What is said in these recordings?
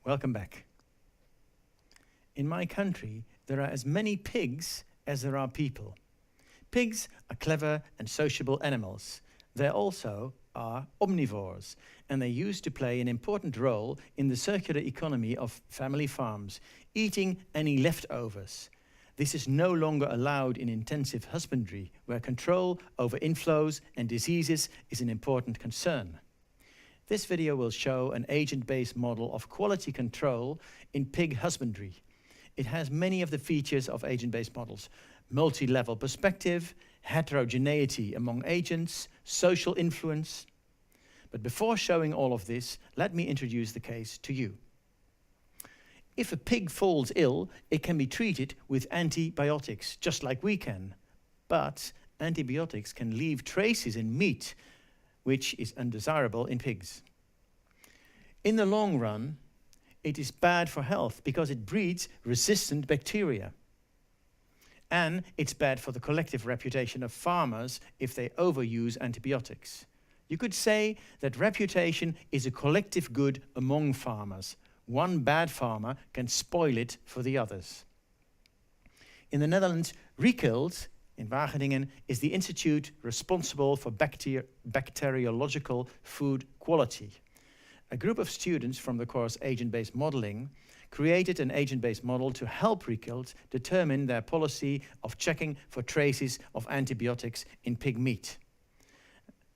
Welcome back. In my country, there are as many pigs as there are people. Pigs are clever and sociable animals. They also are omnivores, and they used to play an important role in the circular economy of family farms, eating any leftovers. This is no longer allowed in intensive husbandry, where control over inflows and diseases is an important concern. This video will show an agent-based model of quality control in pig husbandry. It has many of the features of agent-based models: multi-level perspective, heterogeneity among agents, social influence. But before showing all of this, let me introduce the case to you. If a pig falls ill, it can be treated with antibiotics, just like we can. But antibiotics can leave traces in meat, which is undesirable in pigs. In the long run, it is bad for health because it breeds resistant bacteria. And it's bad for the collective reputation of farmers if they overuse antibiotics. You could say that reputation is a collective good among farmers. One bad farmer can spoil it for the others. In the Netherlands, Riekelt in Wageningen is the institute responsible for bacteriological food quality. A group of students from the course Agent-Based Modeling created an agent-based model to help Riekelt determine their policy of checking for traces of antibiotics in pig meat.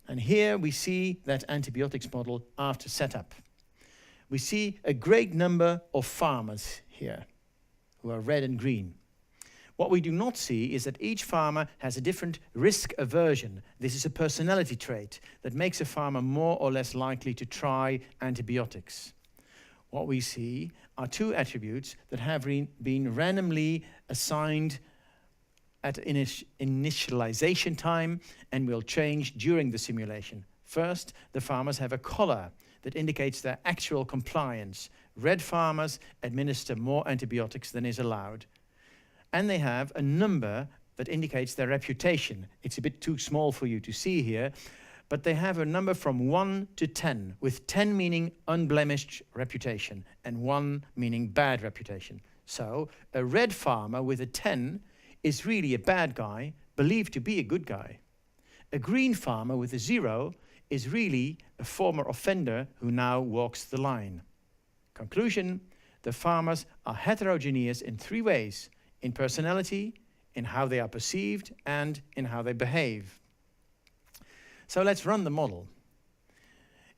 And here we see that antibiotics model after setup. We see a great number of farmers here who are red and green. What we do not see is that each farmer has a different risk aversion. This is a personality trait that makes a farmer more or less likely to try antibiotics. What we see are two attributes that have been randomly assigned at initialization time and will change during the simulation. First, the farmers have a color that indicates their actual compliance. Red farmers administer more antibiotics than is allowed. And they have a number that indicates their reputation. It's a bit too small for you to see here, but they have a number from 1 to 10, with 10 meaning unblemished reputation and 1 meaning bad reputation. So a red farmer with a 10 is really a bad guy, believed to be a good guy. A green farmer with a 0 is really a former offender who now walks the line. Conclusion: the farmers are heterogeneous in 3 ways: in personality, in how they are perceived, and in how they behave. So let's run the model.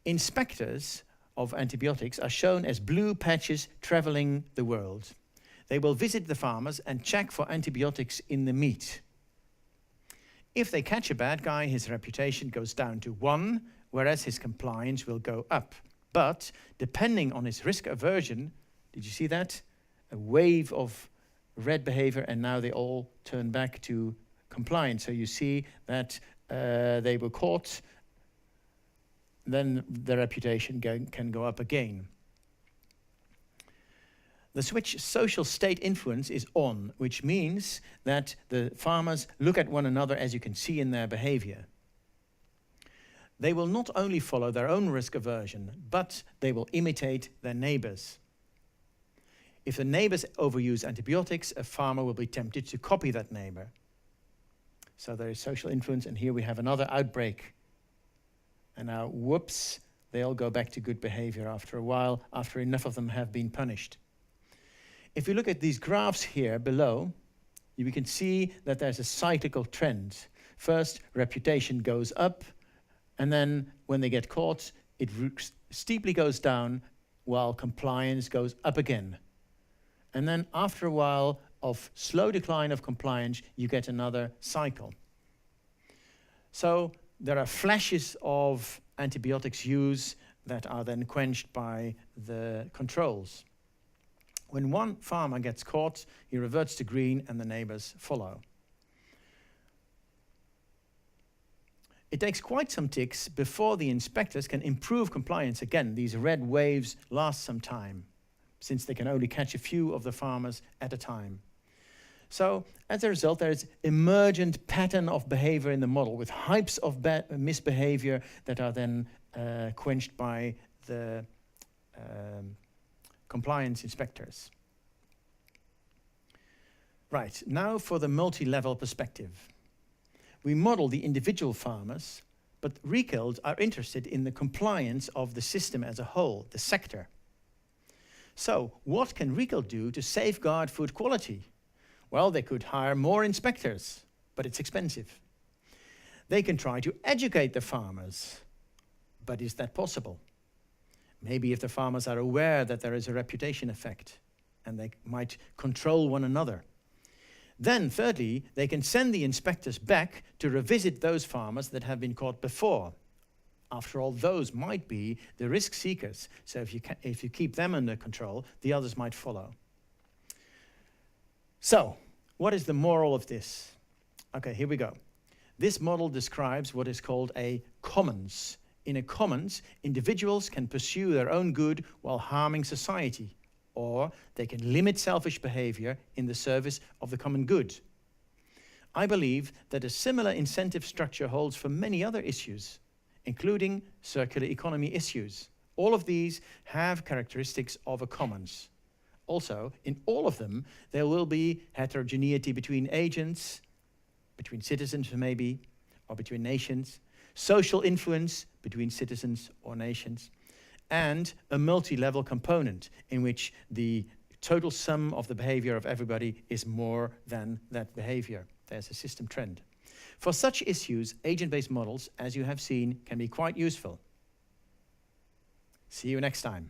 Inspectors of antibiotics are shown as blue patches traveling the world. They will visit the farmers and check for antibiotics in the meat. If they catch a bad guy, his reputation goes down to 1, whereas his compliance will go up. But depending on his risk aversion, did you see that? A wave of red behavior, and now they all turn back to compliance. So you see that they were caught, then the reputation can go up again. The switch social state influence is on, which means that the farmers look at one another, as you can see in their behavior. They will not only follow their own risk aversion, but they will imitate their neighbors. If the neighbors overuse antibiotics, a farmer will be tempted to copy that neighbor. So there is social influence, and here we have another outbreak. And now, whoops, they all go back to good behavior after a while, after enough of them have been punished. If you look at these graphs here below, we can see that there's a cyclical trend. First, reputation goes up, and then when they get caught, it steeply goes down while compliance goes up again. And then after a while of slow decline of compliance, you get another cycle. So there are flashes of antibiotics use that are then quenched by the controls. When one farmer gets caught, he reverts to green and the neighbors follow. It takes quite some ticks before the inspectors can improve compliance again. These red waves last some time, since they can only catch a few of the farmers at a time. So as a result, there is emergent pattern of behavior in the model with hypes of misbehavior that are then quenched by the compliance inspectors. Right, now for the multi-level perspective. We model the individual farmers, but Reckild are interested in the compliance of the system as a whole, the sector. So, what can Reckild do to safeguard food quality? Well, they could hire more inspectors, but it's expensive. They can try to educate the farmers, but is that possible? Maybe if the farmers are aware that there is a reputation effect, and they might control one another. Then, thirdly, they can send the inspectors back to revisit those farmers that have been caught before. After all, those might be the risk seekers. So if you keep them under control, the others might follow. So, what is the moral of this? Okay, here we go. This model describes what is called a commons. In a commons, individuals can pursue their own good while harming society, or they can limit selfish behavior in the service of the common good. I believe that a similar incentive structure holds for many other issues, including circular economy issues. All of these have characteristics of a commons. Also, in all of them, there will be heterogeneity between agents, between citizens maybe, or between nations, social influence between citizens or nations, and a multi-level component in which the total sum of the behavior of everybody is more than that behavior. There's a system trend. For such issues, agent-based models, as you have seen, can be quite useful. See you next time.